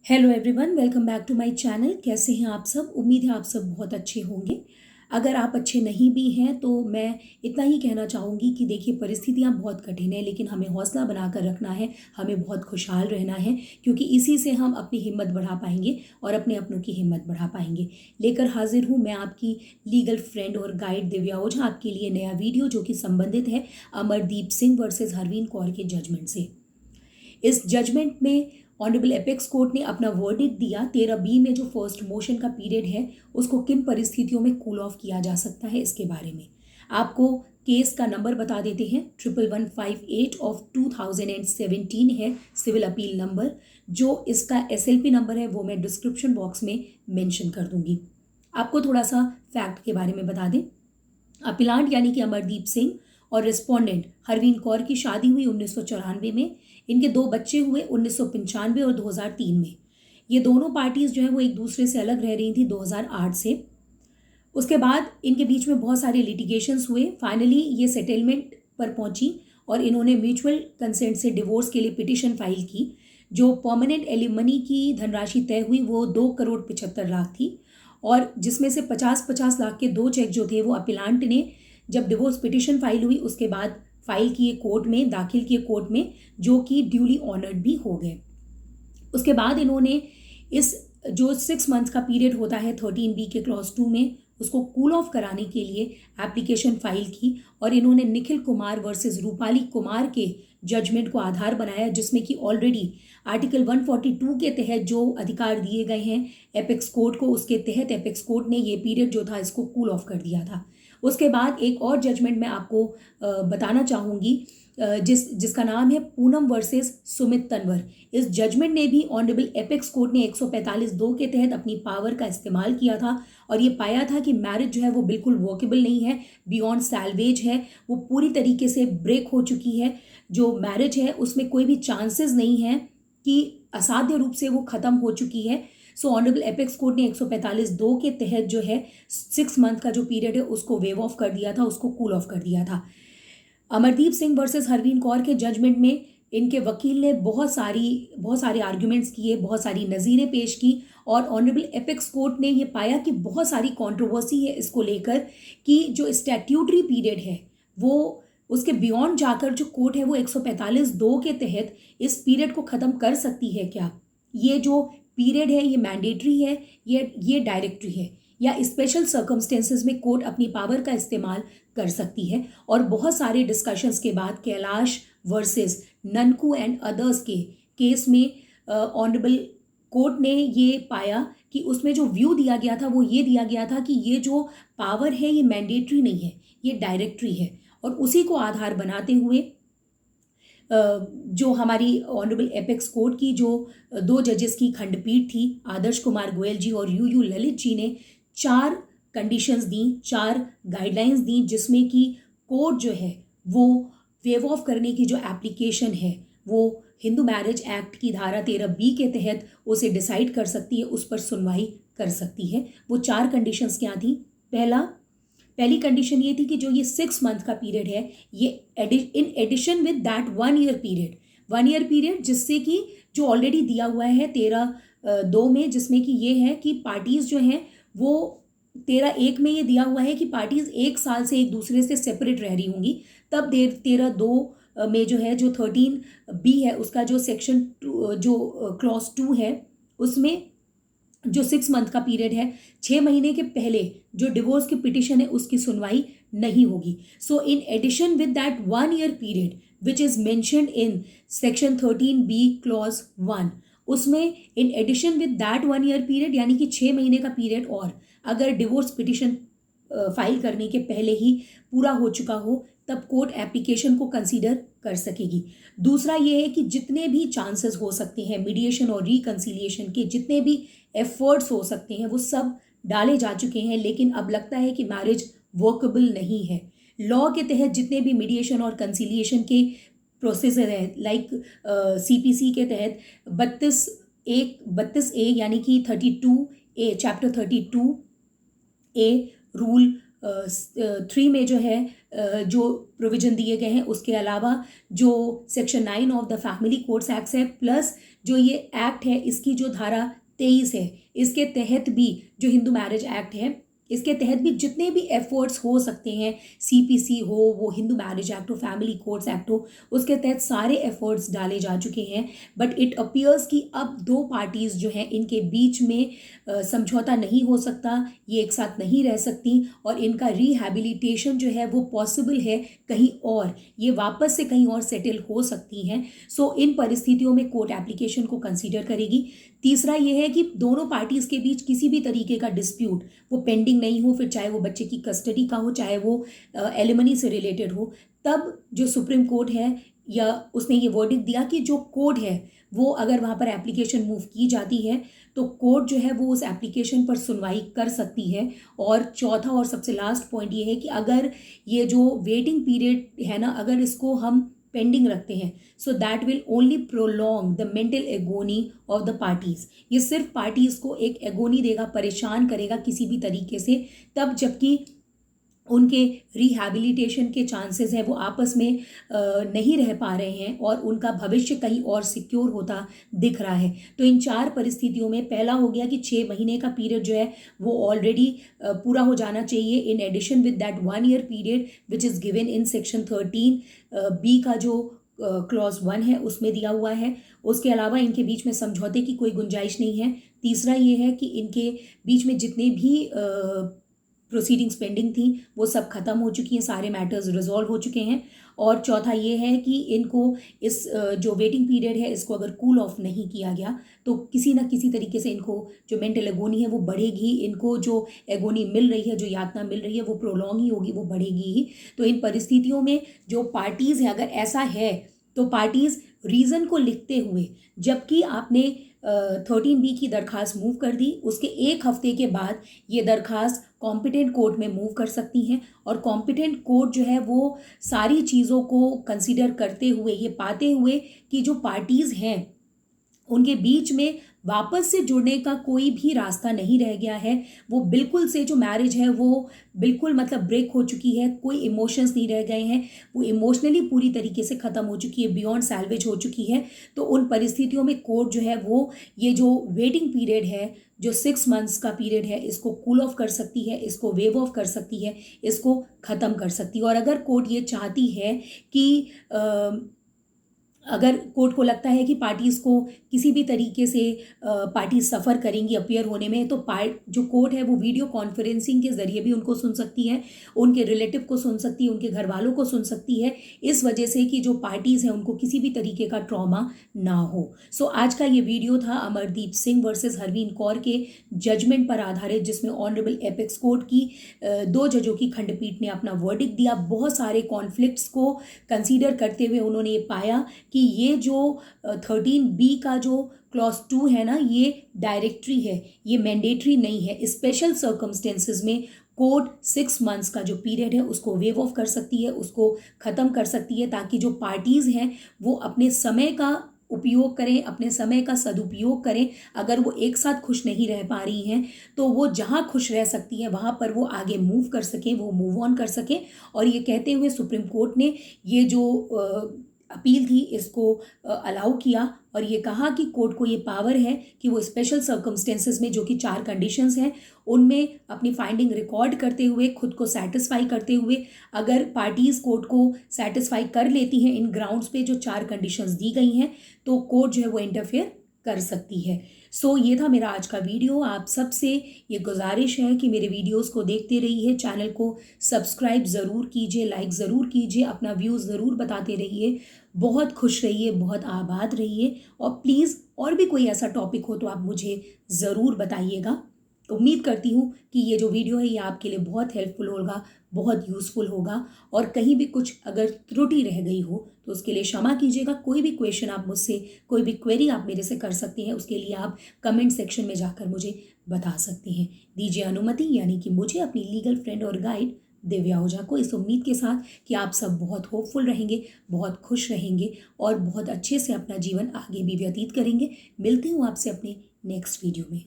Hello everyone, welcome back to my channel. कैसे हैं आप सब? उम्मीद है आप सब बहुत अच्छे होंगे। अगर आप अच्छे नहीं भी हैं तो मैं इतना ही कहना चाहूँगी कि देखिए, परिस्थितियाँ बहुत कठिन है, लेकिन हमें हौसला बनाकर रखना है, हमें बहुत खुशहाल रहना है, क्योंकि इसी से हम अपनी हिम्मत बढ़ा पाएंगे और अपने अपनों की हिम्मत बढ़ा पाएंगे। लेकर हाजिर हूँ मैं, आपकी लीगल फ्रेंड और गाइड दिव्या ओझा, आपके लिए नया वीडियो जो कि संबंधित है अमरदीप सिंह वर्सेस हरवीन कौर के जजमेंट से। इस जजमेंट में ऑनरेबल एपेक्स कोर्ट ने अपना वर्डिक्ट दिया। 13B में जो फर्स्ट मोशन का पीरियड है उसको किन परिस्थितियों में कूल ऑफ किया जा सकता है, इसके बारे में आपको केस का नंबर बता देते हैं। 11158 ऑफ 2017 है सिविल अपील नंबर। जो इसका SLP नंबर है वो मैं डिस्क्रिप्शन बॉक्स में मेंशन कर दूंगी। आपको थोड़ा सा फैक्ट के बारे में बता दें। अपीलांट यानी कि अमरदीप सिंह और रिस्पोंडेंट हरवीन कौर की शादी हुई 1994 में। इनके दो बच्चे हुए 1995 और 2003 में। ये दोनों पार्टीज जो है वो एक दूसरे से अलग रह रही थी 2008 से। उसके बाद इनके बीच में बहुत सारे लिटिगेशंस हुए। फाइनली ये सेटलमेंट पर पहुंची और इन्होंने म्यूचुअल कंसेंट से डिवोर्स के लिए पिटिशन फाइल की। जो परमानेंट एलिमनी की धनराशि तय हुई वो 2,75,00,000 थी, और जिसमें से 50-50 लाख के दो चेक जो थे वो अपीलांट ने जब डिवोर्स पिटिशन फाइल हुई उसके बाद फाइल किए कोर्ट में, दाखिल किए कोर्ट में, जो कि ड्यूली ऑनर्ड भी हो गए। उसके बाद इन्होंने इस जो 6 मंथ का पीरियड होता है 13B के क्लॉज 2 में, उसको कूल ऑफ कराने के लिए एप्लीकेशन फाइल की और इन्होंने निखिल कुमार वर्सेस रूपाली कुमार के जजमेंट को आधार बनाया, जिसमें कि ऑलरेडी आर्टिकल 142 के तहत जो अधिकार दिए गए हैं एपेक्स कोर्ट को, उसके तहत एपेक्स कोर्ट ने ये पीरियड जो था इसको कूल ऑफ कर दिया था। उसके बाद एक और जजमेंट मैं आपको बताना चाहूँगी, जिसका नाम है पूनम वर्सेस सुमित तंवर। इस जजमेंट ने भी ऑनरेबल एपेक्स कोर्ट ने 145(2) के तहत अपनी पावर का इस्तेमाल किया था और ये पाया था कि मैरिज जो है वो बिल्कुल वर्केबल नहीं है, बियॉन्ड सैल्वेज है, वो पूरी तरीके से ब्रेक हो चुकी है। जो मैरिज है उसमें कोई भी चांसेस नहीं है कि असाध्य रूप से वो खत्म हो चुकी है। सो ऑनरेबल एपेक्स कोर्ट ने 145(2) के तहत जो है 6 मंथ का जो पीरियड है उसको वेव ऑफ कर दिया था, उसको कूल ऑफ कर दिया था। अमरदीप सिंह वर्सेस हरवीन कौर के जजमेंट में इनके वकील ने बहुत सारे आर्ग्यूमेंट्स किए, बहुत सारी नज़ीरें पेश की और ऑनरेबल एपेक्स कोर्ट ने ये पाया कि बहुत सारी कंट्रोवर्सी है इसको लेकर कि जो स्टैट्यूटरी पीरियड है वो उसके बियॉन्ड जाकर जो कोर्ट है वो 145(2) के तहत इस पीरियड को ख़त्म कर सकती है क्या। ये जो पीरियड है ये मैंडेटरी है, ये डायरेक्टरी है, या स्पेशल सर्कमस्टेंसेस में कोर्ट अपनी पावर का इस्तेमाल कर सकती है। और बहुत सारे डिस्कशंस के बाद Kailash versus Nanku and others के केस में ऑनरेबल कोर्ट ने ये पाया कि उसमें जो व्यू दिया गया था वो ये दिया गया था कि ये जो पावर है ये मैंडेटरी नहीं है, ये डायरेक्टरी है। और उसी को आधार बनाते हुए जो हमारी ऑनरेबल एपेक्स कोर्ट की जो दो जजेस की खंडपीठ थी, आदर्श कुमार गोयल जी और यू ललित जी ने 4 कंडीशंस दी, 4 गाइडलाइंस दी, जिसमें कि कोर्ट जो है वो वेव ऑफ करने की जो एप्लीकेशन है वो हिंदू मैरिज एक्ट की धारा 13B के तहत उसे डिसाइड कर सकती है, उस पर सुनवाई कर सकती है। वो 4 कंडीशंस क्या थी? पहली कंडीशन ये थी कि जो ये 6 मंथ का पीरियड है ये in addition with that 1 year period जिससे कि जो ऑलरेडी दिया हुआ है 13(2) में, जिसमें कि ये है कि पार्टीज जो हैं वो 13(1) में ये दिया हुआ है कि पार्टीज 1 साल से एक दूसरे से सेपरेट रह रही होंगी। तब 13(2) में जो है जो 13B है उसका जो सेक्शन जो क्लॉज 2 है उसमें जो 6 मंथ का पीरियड है, 6 महीने के पहले जो डिवोर्स की पिटिशन है उसकी सुनवाई नहीं होगी। So in addition with that 1 year period which is mentioned in section 13B clause 1, उसमें in addition with that 1 year period यानी कि 6 महीने का पीरियड और अगर डिवोर्स पिटिशन फाइल करने के पहले ही पूरा हो चुका हो तब कोर्ट एप्लीकेशन को कंसीडर कर सकेगी। दूसरा ये है कि जितने भी चांसेस हो सकते हैं मीडिएशन और रिकंसिलिएशन के, जितने भी एफर्ट्स हो सकते हैं वो सब डाले जा चुके हैं, लेकिन अब लगता है कि मैरिज वर्केबल नहीं है। लॉ के तहत जितने भी मीडिएशन और कंसिलिएशन के प्रोसेसर हैं, लाइक CPC के तहत 32A यानी कि 32A चैप्टर 32A रूल 3 में जो है जो प्रोविजन दिए गए हैं, उसके अलावा जो section 9 of the family courts act है, प्लस जो ये एक्ट है इसकी जो धारा 23 है, इसके तहत भी जो हिंदू मैरिज एक्ट है, इसके तहत भी जितने भी एफर्ट्स हो सकते हैं, सीपीसी हो, वो हिंदू मैरिज एक्ट हो, फैमिली कोर्ट्स एक्ट हो, उसके तहत सारे एफर्ट्स डाले जा चुके हैं। बट इट अपीयर्स कि अब दो पार्टीज़ जो हैं इनके बीच में समझौता नहीं हो सकता, ये एक साथ नहीं रह सकती, और इनका रिहैबिलिटेशन जो है वो पॉसिबल है कहीं और, ये वापस से कहीं और सेटल हो सकती हैं। सो इन परिस्थितियों में कोर्ट एप्लीकेशन को कंसीडर करेगी। तीसरा ये है कि दोनों पार्टीज़ के बीच किसी भी तरीके का डिस्प्यूट वो पेंडिंग नहीं हो, फिर चाहे वो बच्चे की कस्टडी का हो, चाहे वो एलिमनी से रिलेटेड हो, तब जो सुप्रीम कोर्ट है या उसने ये वर्डिक्ट दिया कि जो कोर्ट है वो अगर वहाँ पर एप्लीकेशन मूव की जाती है तो कोर्ट जो है वो उस एप्लीकेशन पर सुनवाई कर सकती है। और चौथा और सबसे लास्ट पॉइंट ये है कि अगर ये जो वेटिंग पीरियड है ना, अगर इसको हम पेंडिंग रखते हैं, so that will only prolong the mental agony of the parties. ये सिर्फ पार्टीज को एक एगोनी देगा, परेशान करेगा किसी भी तरीके से, तब जबकि उनके रिहैबिलिटेशन के चांसेस हैं वो आपस में नहीं रह पा रहे हैं और उनका भविष्य कहीं और सिक्योर होता दिख रहा है। तो इन चार परिस्थितियों में पहला हो गया कि 6 महीने का पीरियड जो है वो ऑलरेडी पूरा हो जाना चाहिए, in addition with that 1 year period which is given in section 13 B का जो क्लॉज 1 है उसमें दिया हुआ है। उसके अलावा इनके बीच में समझौते की कोई गुंजाइश नहीं है। तीसरा ये है कि इनके बीच में जितने भी प्रोसीडिंग्स पेंडिंग थी वो सब खत्म हो चुकी हैं, सारे मैटर्स रिजॉल्व हो चुके हैं। और चौथा ये है कि इनको इस जो वेटिंग पीरियड है इसको अगर कूल ऑफ नहीं किया गया तो किसी ना किसी तरीके से इनको जो मेंटल एगोनी है वो बढ़ेगी, इनको जो एगोनी मिल रही है, जो यातना मिल रही है वो प्रोलॉन्ग ही होगी, वो बढ़ेगी ही। तो इन परिस्थितियों में जो पार्टीज़ हैं, अगर ऐसा है तो पार्टीज़ रीज़न को लिखते हुए, जबकि आपने 13B की दरख्वास्त मूव कर दी, उसके एक हफ्ते के बाद ये दरख्वास्त कॉम्पिटेंट कोर्ट में मूव कर सकती हैं, और कॉम्पिटेंट कोर्ट जो है वो सारी चीज़ों को कंसीडर करते हुए, ये पाते हुए कि जो पार्टीज़ हैं उनके बीच में वापस से जुड़ने का कोई भी रास्ता नहीं रह गया है, वो बिल्कुल से जो मैरिज है वो बिल्कुल मतलब ब्रेक हो चुकी है, कोई इमोशंस नहीं रह गए हैं, वो इमोशनली पूरी तरीके से ख़त्म हो चुकी है, बियॉन्ड सैल्वेज हो चुकी है। तो उन परिस्थितियों में कोर्ट जो है वो ये जो वेटिंग पीरियड है, जो 6 मंथ्स का पीरियड है, इसको कूल ऑफ कर सकती है, इसको वेव ऑफ कर सकती है, इसको ख़त्म कर सकती है। और अगर कोर्ट ये चाहती है कि अगर कोर्ट को लगता है कि पार्टीज़ को किसी भी तरीके से पार्टी सफ़र करेंगी अपीयर होने में, तो जो कोर्ट है वो वीडियो कॉन्फ्रेंसिंग के ज़रिए भी उनको सुन सकती है, उनके रिलेटिव को सुन सकती है, उनके घर वालों को सुन सकती है, इस वजह से कि जो पार्टीज़ हैं उनको किसी भी तरीके का ट्रॉमा ना हो। सो आज का ये वीडियो था अमरदीप सिंह वर्सेस हरवीन कौर के जजमेंट पर आधारित, जिसमें ऑनरेबल एपेक्स कोर्ट की 2 जजों की खंडपीठ ने अपना वर्डिक्ट दिया। बहुत सारे कॉन्फ्लिक्ट्स को कंसीडर करते हुए उन्होंने ये पाया कि ये जो 13B का जो क्लॉज 2 है ना, ये डायरेक्टरी है, ये मैंडेटरी नहीं है। स्पेशल सर्कमस्टेंसेस में कोर्ट 6 मंथ्स का जो पीरियड है उसको वेव ऑफ कर सकती है, उसको ख़त्म कर सकती है, ताकि जो पार्टीज़ हैं वो अपने समय का उपयोग करें, अपने समय का सदुपयोग करें। अगर वो एक साथ खुश नहीं रह पा रही हैं तो वो जहाँ खुश रह सकती हैं वहाँ पर वो आगे मूव कर सकें, वो मूव ऑन कर सकें। और ये कहते हुए सुप्रीम कोर्ट ने ये जो अपील थी इसको अलाउ किया, और ये कहा कि कोर्ट को ये पावर है कि वो स्पेशल सर्कमस्टेंसेस में जो कि 4 कंडीशंस हैं उनमें अपनी फाइंडिंग रिकॉर्ड करते हुए, खुद को सेटिस्फाई करते हुए, अगर पार्टीज़ कोर्ट को सेटिस्फाई कर लेती हैं इन ग्राउंड्स पे जो 4 कंडीशंस दी गई हैं, तो कोर्ट जो है वो इंटरफेयर कर सकती है। सो ये था मेरा आज का वीडियो। आप सबसे ये गुजारिश है कि मेरे वीडियोस को देखते रहिए, चैनल को सब्सक्राइब ज़रूर कीजिए, लाइक ज़रूर कीजिए, अपना व्यूज़ ज़रूर बताते रहिए। बहुत खुश रहिए, बहुत आबाद रहिए, और प्लीज़ और भी कोई ऐसा टॉपिक हो तो आप मुझे ज़रूर बताइएगा। उम्मीद करती हूँ कि ये जो वीडियो है ये आपके लिए बहुत हेल्पफुल होगा, बहुत यूज़फुल होगा, और कहीं भी कुछ अगर त्रुटि रह गई हो तो उसके लिए क्षमा कीजिएगा। कोई भी क्वेश्चन आप मुझसे, कोई भी क्वेरी आप मेरे से कर सकते हैं, उसके लिए आप कमेंट सेक्शन में जाकर मुझे बता सकते हैं। दीजिए अनुमति, यानी कि मुझे, अपनी लीगल फ्रेंड और गाइड दिव्या ओझा को, इस उम्मीद के साथ कि आप सब बहुत होपफुल रहेंगे, बहुत खुश रहेंगे और बहुत अच्छे से अपना जीवन आगे भी व्यतीत करेंगे। मिलती हूँ आपसे अपने नेक्स्ट वीडियो में।